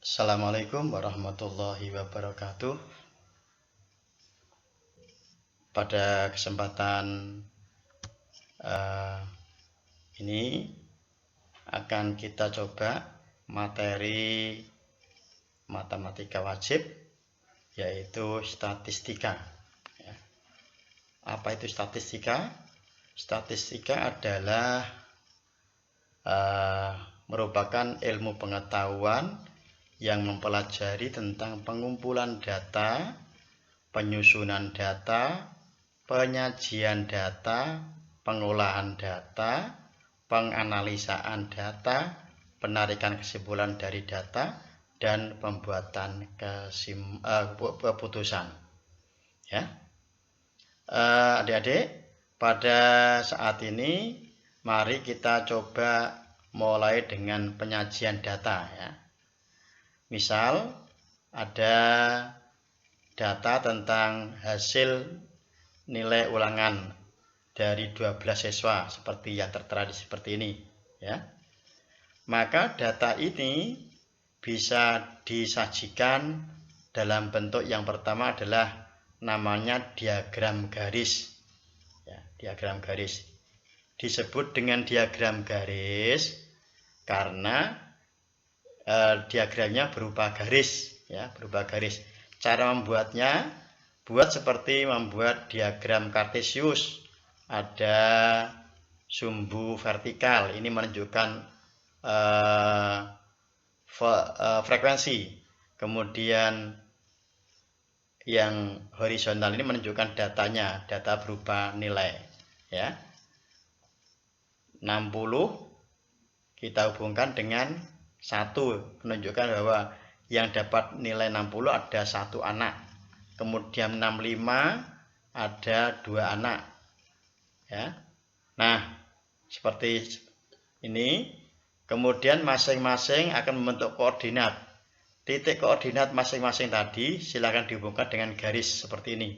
Assalamualaikum warahmatullahi wabarakatuh. Pada kesempatan ini akan kita coba materi matematika wajib, yaitu statistika. Apa itu statistika? Statistika adalah merupakan ilmu pengetahuan yang mempelajari tentang pengumpulan data, penyusunan data, penyajian data, pengolahan data, penganalisaan data, penarikan kesimpulan dari data, dan pembuatan keputusan. Ya, adik-adik, pada saat ini mari kita coba mulai dengan penyajian data. Ya. Misal ada data tentang hasil nilai ulangan dari 12 siswa seperti yang tertera seperti ini, ya. Maka data ini bisa disajikan dalam bentuk yang pertama adalah namanya diagram garis. Ya, diagram garis. Disebut dengan diagram garis karena diagramnya berupa garis, ya, berupa garis. Cara membuatnya, buat seperti membuat diagram kartesius. Ada sumbu vertikal, ini menunjukkan frekuensi. Kemudian yang horizontal ini menunjukkan datanya, data berupa nilai. Ya, 60 kita hubungkan dengan 1, menunjukkan bahwa yang dapat nilai 60 ada 1 anak. Kemudian 65 ada 2 anak. Ya. Nah, seperti ini. Kemudian masing-masing akan membentuk koordinat. Titik koordinat masing-masing tadi silakan dihubungkan dengan garis seperti ini.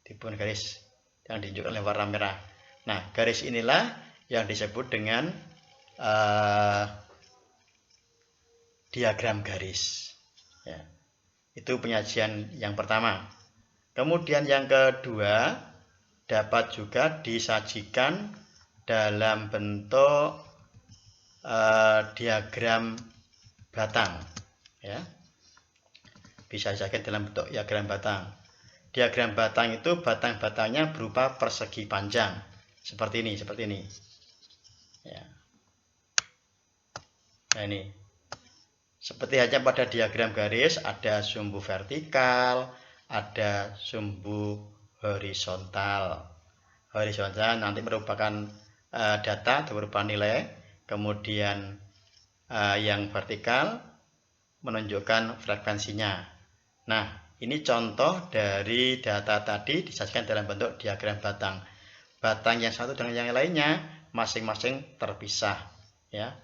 Dihubungkan garis yang ditunjukkan oleh warna merah. Nah, garis inilah yang disebut dengan diagram garis. Ya. Itu penyajian yang pertama. Kemudian yang kedua, dapat juga disajikan dalam bentuk diagram batang. Ya. Bisa disajikan dalam bentuk diagram batang. Diagram batang itu batang-batangnya berupa persegi panjang. Seperti ini, seperti ini. Ya. Nah, ini. Seperti hanya pada diagram garis, ada sumbu vertikal, ada sumbu horizontal. Horizontal nanti merupakan data berupa nilai, kemudian yang vertikal menunjukkan frekuensinya. Nah, ini contoh dari data tadi disajikan dalam bentuk diagram batang. Batang yang satu dengan yang lainnya masing-masing terpisah. Ya,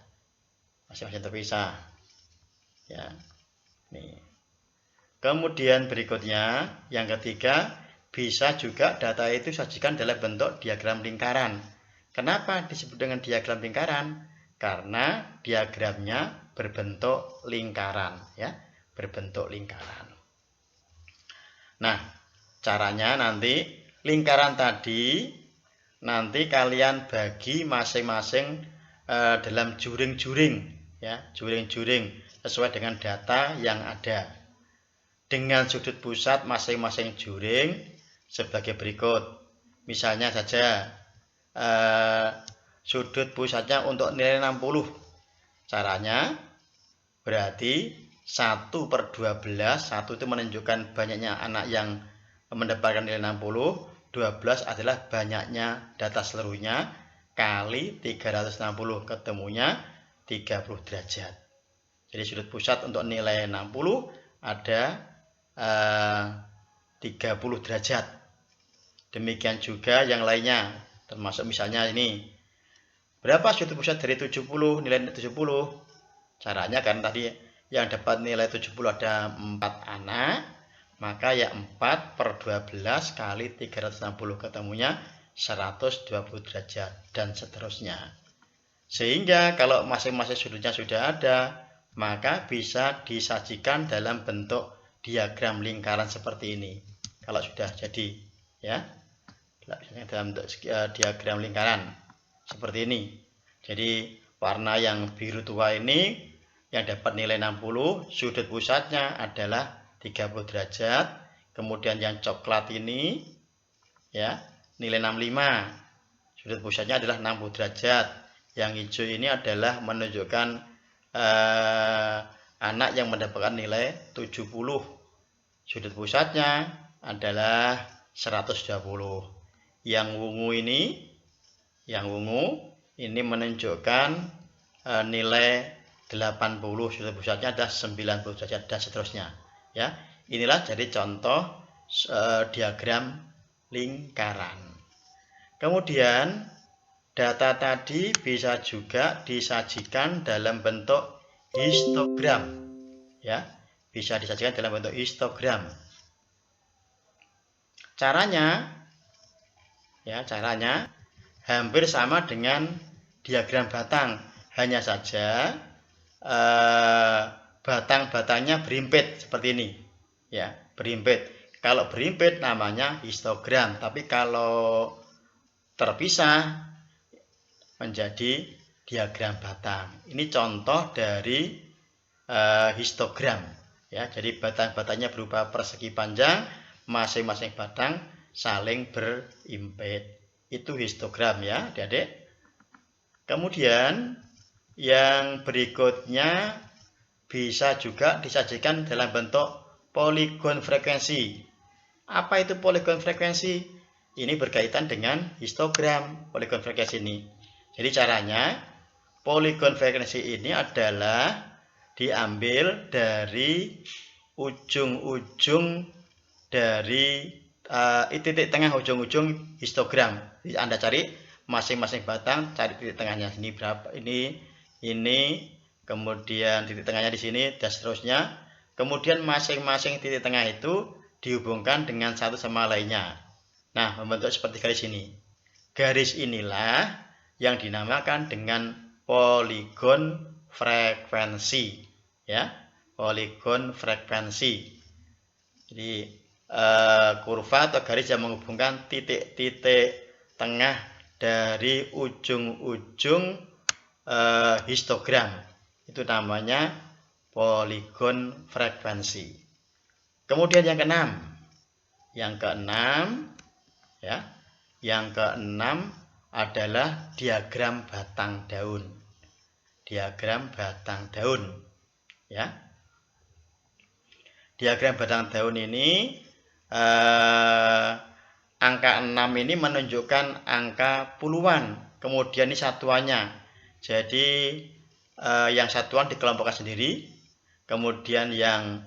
masing-masing terpisah. Ya, nih. Kemudian berikutnya yang ketiga, bisa juga data itu disajikan dalam bentuk diagram lingkaran. Kenapa disebut dengan diagram lingkaran? Karena diagramnya berbentuk lingkaran, ya, berbentuk lingkaran. Nah, caranya nanti lingkaran tadi nanti kalian bagi masing-masing dalam juring-juring, ya, juring-juring sesuai dengan data yang ada. Dengan sudut pusat masing-masing juring sebagai berikut. Misalnya saja sudut pusatnya untuk nilai 60. Caranya berarti 1/12, 1 itu menunjukkan banyaknya anak yang mendapatkan nilai 60, 12 adalah banyaknya data seluruhnya, kali 360, ketemunya 30 derajat. Jadi sudut pusat untuk nilai 60 ada 30 derajat. Demikian juga yang lainnya, termasuk misalnya ini. Berapa sudut pusat dari 70, nilai 70? Caranya kan tadi yang dapat nilai 70 ada 4 anak, maka ya 4/12 kali 360, ketemunya 120 derajat, dan seterusnya. Sehingga kalau masing-masing sudutnya sudah ada, maka bisa disajikan dalam bentuk diagram lingkaran seperti ini. Kalau sudah jadi, ya, dalam bentuk diagram lingkaran seperti ini. Jadi warna yang biru tua ini yang dapat nilai 60, sudut pusatnya adalah 30 derajat. Kemudian yang coklat ini, ya, nilai 65, sudut pusatnya adalah 60 derajat. Yang hijau ini adalah menunjukkan anak yang mendapatkan nilai 70, sudut pusatnya adalah 120. Yang ungu ini menunjukkan nilai 80, sudut pusatnya adalah 90 derajat, dan seterusnya, ya. Inilah jadi contoh diagram lingkaran. Kemudian data tadi bisa juga disajikan dalam bentuk histogram, ya, bisa disajikan dalam bentuk histogram. Caranya hampir sama dengan diagram batang, hanya saja batang-batangnya berimpit seperti ini, ya, berimpit. Kalau berimpit namanya histogram, tapi kalau terpisah menjadi diagram batang. Ini contoh dari histogram, ya. Jadi batang-batangnya berupa persegi panjang, masing-masing batang saling berimpit. Itu histogram, ya, Adik-adik. Kemudian yang berikutnya bisa juga disajikan dalam bentuk poligon frekuensi. Apa itu poligon frekuensi? Ini berkaitan dengan histogram, poligon frekuensi ini. Jadi caranya, poligon frekuensi ini adalah diambil dari ujung-ujung dari titik tengah ujung-ujung histogram. Jadi Anda cari masing-masing batang, cari titik tengahnya. Ini berapa? Ini, kemudian titik tengahnya di sini, dan seterusnya. Kemudian masing-masing titik tengah itu dihubungkan dengan satu sama lainnya. Nah, membentuk seperti garis ini. Garis inilah yang dinamakan dengan poligon frekuensi, ya, poligon frekuensi. Jadi kurva atau garis yang menghubungkan titik-titik tengah dari ujung-ujung histogram, itu namanya poligon frekuensi. Kemudian yang keenam adalah diagram batang daun. Diagram batang daun, ya. Diagram batang daun ini angka 6 ini menunjukkan angka puluhan, kemudian ini satuannya. Jadi yang satuan dikelompokkan sendiri, kemudian yang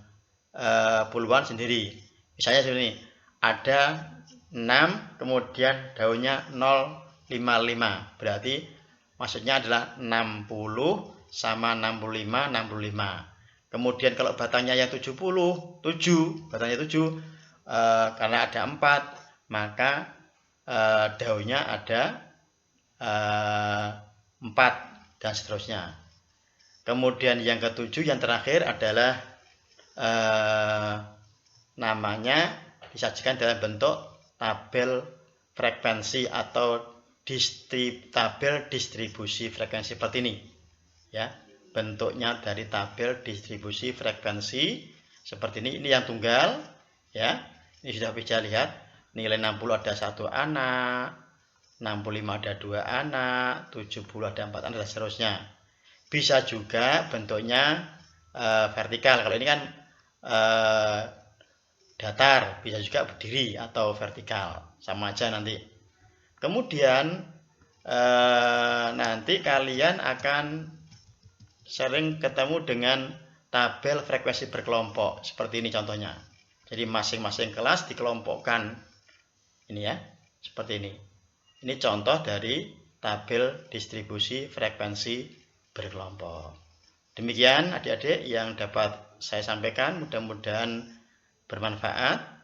puluhan sendiri. Misalnya seperti ini, ada 6, kemudian daunnya 0,55, berarti maksudnya adalah 60 sama 65, 65. Kemudian kalau batangnya yang 7, batangnya 7, karena ada 4, maka daunnya ada 4, dan seterusnya. Kemudian yang ketujuh, yang terakhir adalah namanya disajikan dalam bentuk tabel frekuensi atau tabel distribusi frekuensi seperti ini, ya. Bentuknya dari tabel distribusi frekuensi seperti ini. Ini yang tunggal, ya. Ini sudah bisa lihat, nilai 60 ada 1 anak, 65 ada 2 anak, 70 ada 4 anak, dan seterusnya. Bisa juga bentuknya vertikal. Kalau ini kan datar, bisa juga berdiri atau vertikal, sama aja nanti. Kemudian nanti kalian akan sering ketemu dengan tabel frekuensi berkelompok seperti ini contohnya. Jadi masing-masing kelas dikelompokkan, ini, ya, seperti ini. Ini contoh dari tabel distribusi frekuensi berkelompok. Demikian adik-adik yang dapat saya sampaikan, mudah-mudahan bermanfaat.